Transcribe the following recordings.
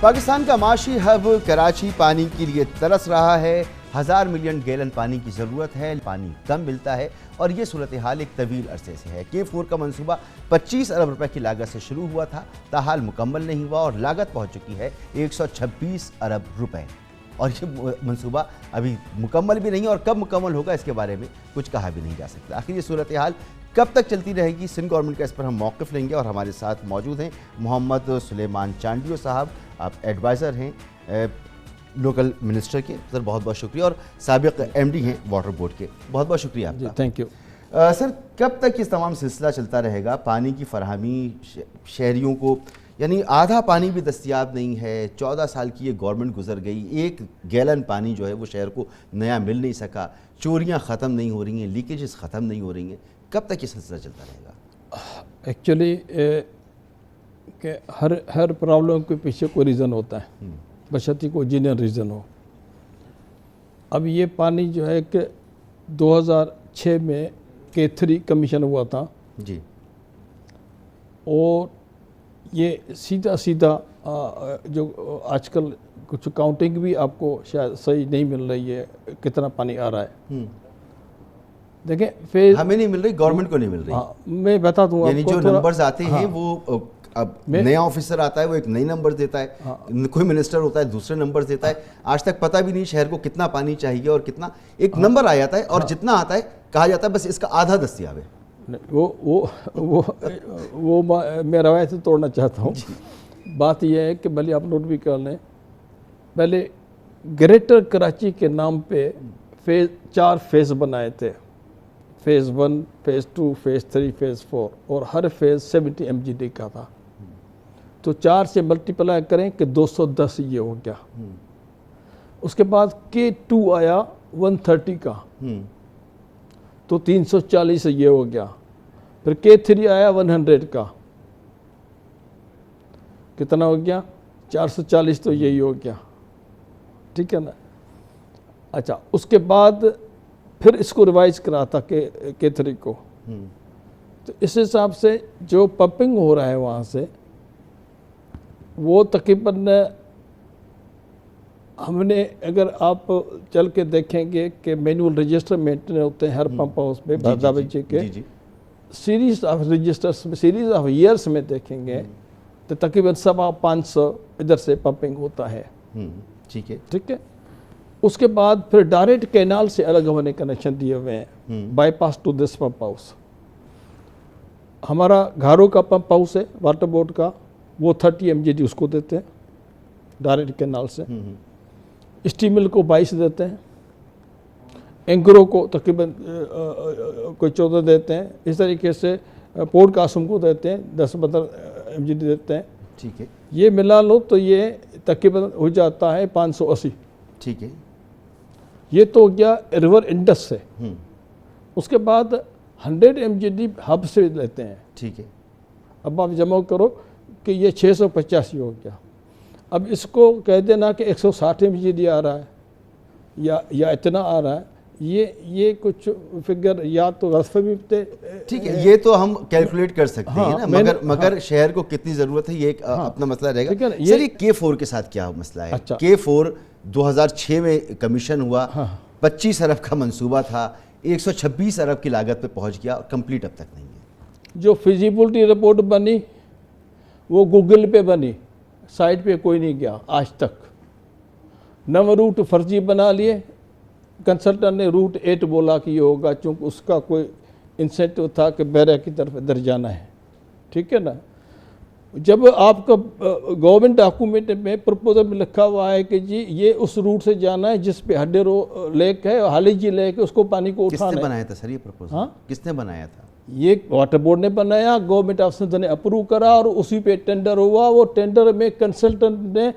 پاکستان کا معاشی ہب کراچی پانی کے لیے ترس رہا ہے. 1000 ملین گیلن پانی کی ضرورت ہے. پانی کم ملتا ہے اور یہ صورتحال ایک طویل عرصے سے ہے. K4 کا منصوبہ 25 ارب روپے کی لاگت سے شروع ہوا تھا, تاحال مکمل نہیں ہوا اور لاگت پہنچ چکی ہے 126 ارب روپے. اور یہ منصوبہ ابھی مکمل بھی نہیں اور کب مکمل ہوگا اس کے بارے میں کچھ کہا بھی نہیں جا سکتا. آخر یہ صورتحال کب تک چلتی رہے گی؟ سندھ گورنمنٹ کا اس پر ہم موقف لیں گے اور ہمارے ساتھ موجود ہیں محمد سلیمان چانڈیو صاحب. آپ ایڈوائزر ہیں لوکل منسٹر کے, سر بہت بہت شکریہ, اور سابق ایم ڈی ہیں واٹر بورڈ کے, بہت بہت شکریہ آپ کا. Thank you. سر کب تک اس تمام سلسلہ چلتا رہے گا؟ پانی کی فراہمی شہریوں کو, یعنی آدھا پانی بھی دستیاب نہیں ہے. 14 سال کی یہ گورنمنٹ گزر گئی, ایک گیلن پانی جو ہے وہ شہر کو نیا مل نہیں سکا. چوریاں ختم نہیں ہو رہی ہیں, لیکیجز ختم نہیں ہو رہی ہیں. کب تک یہ سلسلہ چلتا رہے گا؟ ایکچولی کہ ہر پرابلم کے پیچھے کوئی ریزن ہوتا ہے, بشرطیکہ کوئی جینئر ریزن ہو. اب یہ پانی جو ہے کہ 2006 میں K3 کمیشن ہوا تھا جی, اور یہ سیدھا جو آج کل کچھ کاؤنٹنگ بھی آپ کو شاید صحیح نہیں مل رہی ہے کتنا پانی آ رہا ہے. دیکھیں فیز ہمیں نہیں مل رہی, گورنمنٹ کو نہیں مل رہی. میں بتا دوں یعنی جو نمبرز آتے ہیں وہ اب نیا آفیسر آتا ہے وہ ایک نئی نمبر دیتا ہے, کوئی منسٹر ہوتا ہے دوسرے نمبر دیتا ہے. آج تک پتہ بھی نہیں شہر کو کتنا پانی چاہیے اور کتنا, ایک نمبر آ جاتا ہے اور جتنا آتا ہے کہا جاتا ہے بس اس کا آدھا دستیاب ہے. وہ میں روایت توڑنا چاہتا ہوں. بات یہ ہے کہ بھلے آپ نوٹ بھی کر لیں, پہلے گریٹر کراچی کے نام پہ 4 فیز بنائے تھے, فیز 1, فیز 2, فیز 3, فیز 4, اور ہر فیز 70 MGD کا تھا. تو 4 سے ملٹیپلائی کریں کہ 210 یہ ہو گیا. اس کے بعد K2 آیا 130 کا, تو 340 یہ ہو گیا. پھر K3 آیا 100 کا, کتنا ہو گیا 440, تو یہی ہو گیا. ٹھیک ہے نا. اچھا, اس کے بعد پھر اس کو ریوائز کرا تھا K3 کو. تو اس حساب سے جو پمپنگ ہو رہا ہے وہاں سے وہ تقریباً ہم نے, اگر آپ چل کے دیکھیں گے کہ مینول رجسٹر مینٹین ہوتے ہیں ہر پمپ ہاؤس میں بازار بچے کے, سیریز آف رجسٹرز میں, سیریز آف ایئرس میں دیکھیں گے تو تقریباً 500 ادھر سے پمپنگ ہوتا ہے. ٹھیک ہے, ٹھیک ہے. اس کے بعد پھر ڈائریکٹ کینال سے الگ ہونے کنیکشن دیے ہوئے ہیں, bypass to this pump house. ہمارا گھاروں کا پمپ ہاؤس ہے واٹر بورڈ کا, وہ 30 MGD اس کو دیتے ہیں ڈائریکٹ کینال سے. اسٹیمل کو 22 دیتے ہیں, اینگرو کو تقریباً کوئی 14 دیتے ہیں. اس طریقے سے پورٹ قاسم کو دیتے ہیں 10-15 MGD دیتے ہیں. ٹھیک ہے, یہ ملا لو تو یہ تقریباً ہو جاتا ہے 580. ٹھیک ہے, یہ تو ہو گیا ریور انڈس سے. اس کے بعد 100 MGD ہب سے لیتے ہیں. ٹھیک ہے, اب آپ جمع کرو کہ یہ 685 ہو گیا. اب اس کو کہہ دینا کہ 160 MGD آ رہا ہے یا اتنا آ رہا ہے, یہ کچھ فگر یا تو غلط بھی تھے. ٹھیک ہے, یہ تو ہم کیلکولیٹ کر سکتے ہیں نا, مگر شہر کو کتنی ضرورت ہے یہ ایک اپنا مسئلہ رہے گا. سر یہ K4 کے ساتھ کیا مسئلہ ہے؟ K4 2006 میں کمیشن ہوا, 25 ارب کا منصوبہ تھا, 126 ارب کی لاگت پہ پہنچ گیا, کمپلیٹ اب تک نہیں ہے. جو فیزیبلٹی رپورٹ بنی وہ گوگل پہ بنی, سائٹ پہ کوئی نہیں گیا آج تک. 9 روٹ فرضی بنا لیے, کنسلٹنٹ نے روٹ 8 بولا کہ یہ ہوگا, چونکہ اس کا کوئی انسینٹو تھا کہ بیرا کی طرف ادھر جانا ہے. ٹھیک ہے نا. جب آپ کا گورنمنٹ ڈاکومنٹ میں پرپوزل میں لکھا ہوا ہے کہ جی یہ اس روٹ سے جانا ہے جس پہ ہڈیرو لیک ہے, حالی جی لیک ہے, اس کو پانی کو اٹھانا ہے. کس نے بنایا تھا سر یہ پرپوزل؟ کس نے بنایا تھا؟ یہ واٹر بورڈ نے بنایا, گورنمنٹ آف سندھ نے اپروو کرا اور اسی پہ ٹینڈر ہوا. وہ ٹینڈر میں کنسلٹنٹ نے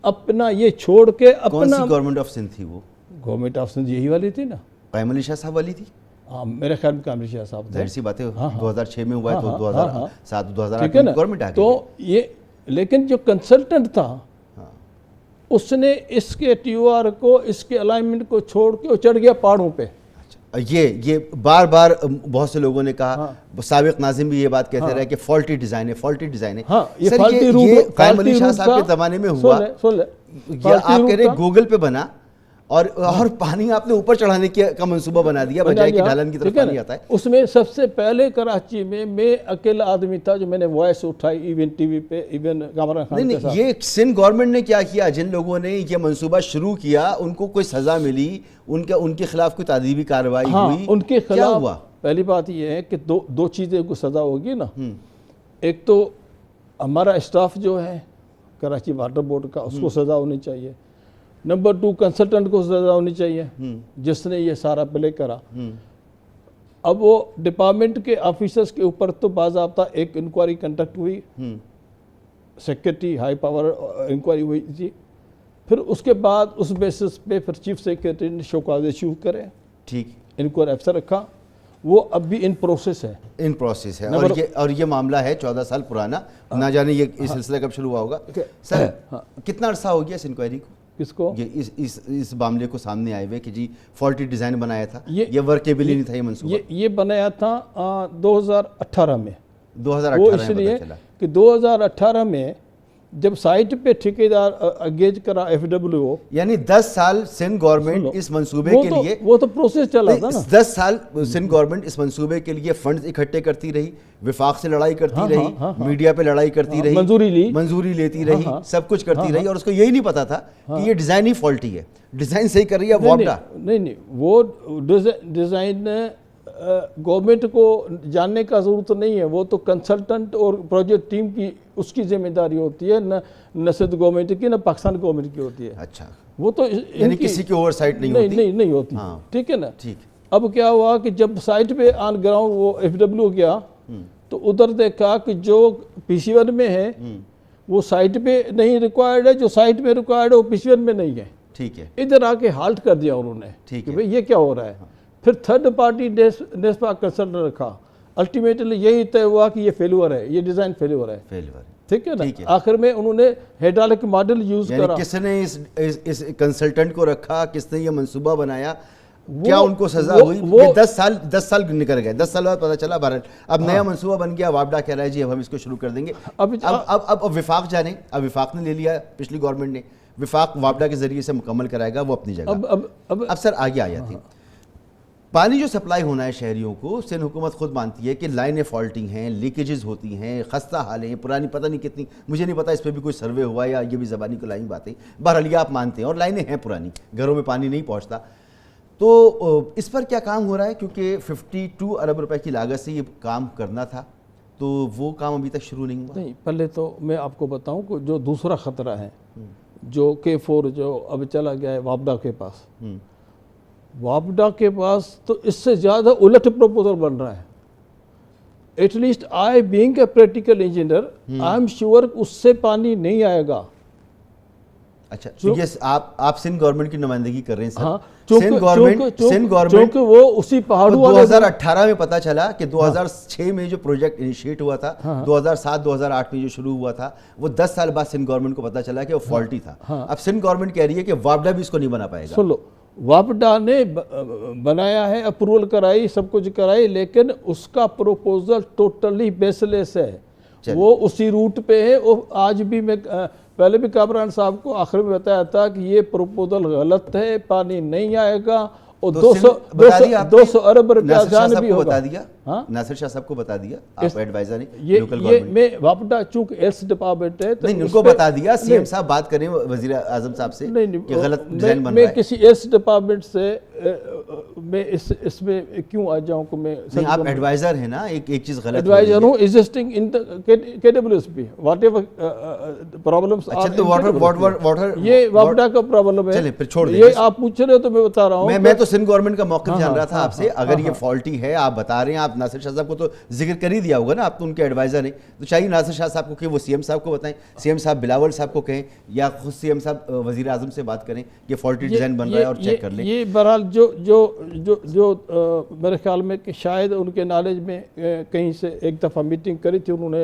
اپنا یہ چھوڑ کے اپنا. کون سی گورنمنٹ آف سندھ تھی وہ؟ گورنمنٹ آف سندھ یہی والی تھی نا, قائم علی شاہ صاحب والی تھی. ہاں میرے خیال میں قائم علی شاہ صاحب. ظاہر سی بات ہے 2006 میں ہوا ہے تو 2007 2008 میں گورنمنٹ آ گئی. تو یہ لیکن جو کنسلٹنٹ تھا اس نے اس کے TOR کو, اس کے الائنمنٹ کو چھوڑ کے وہ چڑھ گیا پہاڑوں پہ. یہ بار بار بہت سے لوگوں نے کہا, سابق ناظم بھی یہ بات کہتے رہے کہ فالٹی ڈیزائن ہے, فالٹی ڈیزائن ہے. سر یہ قائم علی شاہ صاحب کے زمانے میں ہوا, یا آپ کہہ رہے گوگل پہ بنا اور پانی آپ نے اوپر چڑھانے کا منصوبہ بنا دیا بجائے کہ ڈھالن کی طرف پانی آتا ہے. اس میں سب سے پہلے کراچی میں اکیلا آدمی تھا جو میں نے وائس اٹھائی, ایون ٹی وی پہ, ایون کامران خان کے ساتھ. یہ سندھ گورنمنٹ نے کیا کیا, جن لوگوں نے یہ منصوبہ شروع کیا ان کو کوئی سزا ملی, ان کے خلاف کوئی تعذیبی کارروائی ہوئی, ان کے کیا خلاف ہوا؟ پہلی بات یہ ہے کہ دو چیزیں کو سزا ہوگی نا. ایک تو ہمارا اسٹاف جو ہے کراچی واٹر بورڈ کا, اس کو سزا ہونی چاہیے. نمبر 2 کنسلٹنٹ کو سزا ہونی چاہیے جس نے یہ سارا پلے کرا. اب وہ ڈپارٹمنٹ کے آفیسرز کے اوپر تو باضابطہ ایک انکوائری کنڈکٹ ہوئی, سیکرٹری ہائی پاور انکوائری ہوئی تھی. پھر اس کے بعد اس بیسس پہ پھر چیف سیکرٹری نے شوکاز ایشو کرے, ٹھیک, انکوائری افسر رکھا, وہ اب بھی ان پروسیس ہے. ان پروسیس ہے اور یہ معاملہ ہے 14 سال پرانا, نہ جانے یہ سلسلہ کب شروع ہوا ہوگا. سر کتنا عرصہ ہو گیا اس انکوائری کو؟ کس کو؟ اس معاملے کو سامنے آئے ہوئے کہ جی فالٹی ڈیزائن بنایا تھا, یہ ورکیبل ہی نہیں تھا یہ منصوبہ. یہ بنایا تھا 2018 میں. 2018 وہ اس لیے کہ 2018 میں جب سائٹ پہ ٹھیکیدار انگیج کرا ایف ڈبلیو, یعنی 10 سال سندھ گورنمنٹ اس منصوبے کے لیے, وہ تو پروسیس چلا تھا نا, 10 سال سندھ گورنمنٹ اس منصوبے کے لیے فنڈز اکٹھے کرتی رہی, وفاق سے لڑائی کرتی رہی, میڈیا پہ لڑائی کرتی رہی, منظوری لیتی رہی, سب کچھ کرتی رہی, اور اس کو یہی نہیں پتا تھا کہ یہ ڈیزائن ہی فالٹی ہے, ڈیزائن صحیح کر رہی ہے وابڈا. نہیں, وہ ڈیزائن گورنمنٹ کو جاننے کا ضرورت نہیں ہے, وہ تو کنسلٹنٹ اور پروجیکٹ ٹیم کی اس کی ذمہ داری ہوتی ہے, نہ سندھ گورنمنٹ کی نہ پاکستان گورنمنٹ کی ہوتی ہے. اچھا, وہ تو یعنی کسی کی اوور سائٹ نہیں ہوتی. ٹھیک ہے نا. اب کیا ہوا کہ جب سائٹ پہ آن گراؤنڈ وہ ایف ڈبلیو گیا تو ادھر دیکھا کہ جو پی سی 1 میں ہے وہ سائٹ پہ نہیں ریکوائرڈ ہے, جو سائٹ میں ریکوائرڈ ہے وہ پی سی 1 میں نہیں ہے. ٹھیک ہے, ادھر آ کے ہالٹ کر دیا انہوں نے کہ بھئی یہ کیا ہو رہا ہے. پھر تھرڈ پارٹی نیسپا کنسلٹنٹ رکھا, الٹیمیٹلی یہی طے ہوا کہ یہ فیلور ہے, یہ ڈیزائن فیلور ہے. ٹھیک ہے نا. آخر میں انہوں نے ہیڈرالک ماڈل یوز کرا. کس نے اس کنسلٹنٹ کو رکھا, کس نے یہ منصوبہ بنایا, کیا ان کو سزا ہوئی؟ 10 سال نکل گئے, 10 سال بعد پتا چلا بہرحال اب نیا منصوبہ بن گیا, وابڈا کہہ رہا ہے جی اب ہم اس کو شروع کر دیں گے. اب وفاق جانے, اب وفاق نے لے لیا, پچھلی گورنمنٹ نے, وفاق وابڈا کے ذریعے سے مکمل کرائے گا وہ اپنی جگہ. اب سر آگے آیا تھی, پانی جو سپلائی ہونا ہے شہریوں کو, سندھ حکومت خود مانتی ہے کہ لائنیں فالٹنگ ہیں, لیکیجز ہوتی ہیں, خستہ حالیں ہیں, پرانی پتہ نہیں کتنی, مجھے نہیں پتا اس پہ بھی کوئی سروے ہوا یا یہ بھی زبانی کلائی باتیں, بہرحال یہ آپ مانتے ہیں, اور لائنیں ہیں پرانی, گھروں میں پانی نہیں پہنچتا. تو اس پر کیا کام ہو رہا ہے؟ کیونکہ 52 ارب روپے کی لاگت سے یہ کام کرنا تھا, تو وہ کام ابھی تک شروع نہیں ہوا. نہیں, پہلے تو میں آپ کو بتاؤں کہ جو دوسرا خطرہ ہے جو K4 جو اب چلا گیا ہے وابڈا کے پاس, وابڈا کے پاس تو اس سے زیادہ الٹ پروپوزل بن رہا ہے. At least I being a practical engineer I am sure اس سے پانی نہیں آئے گا. اچھا, کیونکہ آپ سندھ گورنمنٹ کی نمائندگی کر رہے ہیں سر. سندھ گورنمنٹ وہ اسی پہاڑوں 2018 میں پتا چلا کہ 2006 میں جو پروجیکٹ انیشیٹ ہوا تھا, 2007-2008 میں جو شروع ہوا تھا, وہ 10 سال بعد سندھ گورنمنٹ کو پتا چلا کہ وہ فالٹی تھا. اب سندھ گورنمنٹ کہہ رہی ہے کہ وابڈا بھی اس کو نہیں بنا پائے گا. سن لو, وابڈا نے بنایا ہے, اپروول کرائی, سب کچھ کرائی, لیکن اس کا پروپوزل ٹوٹلی بیس لیس ہے, وہ اسی روٹ پہ ہے. آج بھی میں پہلے بھی کامران صاحب کو آخر میں بتایا تھا کہ یہ پروپوزل غلط ہے, پانی نہیں آئے گا, اور 200 ارب روپیہ جان بھی ہوگا. ناصر شاہ صاحب کو بتا دیا آپ ایڈوائزر نے, یہ میں وابڈا چونکہ ایلس ڈپارٹمنٹ ہے, نہیں ان کو بتا دیا, سی ایم صاحب بات کریں وزیر اعظم صاحب سے کہ غلط ڈیزائن بن رہا ہے. میں کسی ایلس ڈپارٹمنٹ سے میں اس میں کیوں آ جاؤں کہ میں, آپ ایڈوائزر ہیں نا, ایک چیز غلط ایڈوائزر ہوں existing in KWSP what ever problems. اچھا, تو واٹر یہ وابڈا کا پرابلم ہے. چلیں پھر چھوڑ دیں, یہ آپ پوچھ رہے ہو تو میں بتا رہا ہوں. میں تو سندھ گورنمنٹ کا موقف جان رہا تھا آپ سے. اگر یہ فالٹی ہے, آپ بتا رہے ہیں, آپ ناصر شاہ صاحب کو تو ذکر کر ہی دیا ہوگا نا, آپ تو ان کے ایڈوائزر ہیں, تو چاہیے ناصر شاہ صاحب کو کہ وہ سی ایم صاحب کو بتائیں, سی ایم صاحب بلاول صاحب کو کہیں, یا خود سی ایم صاحب وزیر اعظم سے بات کریں کہ فالٹی ڈیزائن بن رہا ہے اور چیک کر لیں. یہ بہرحال جو میرے خیال میں کہ شاید ان کے نالج میں کہیں سے ایک دفعہ میٹنگ کری تھی انہوں نے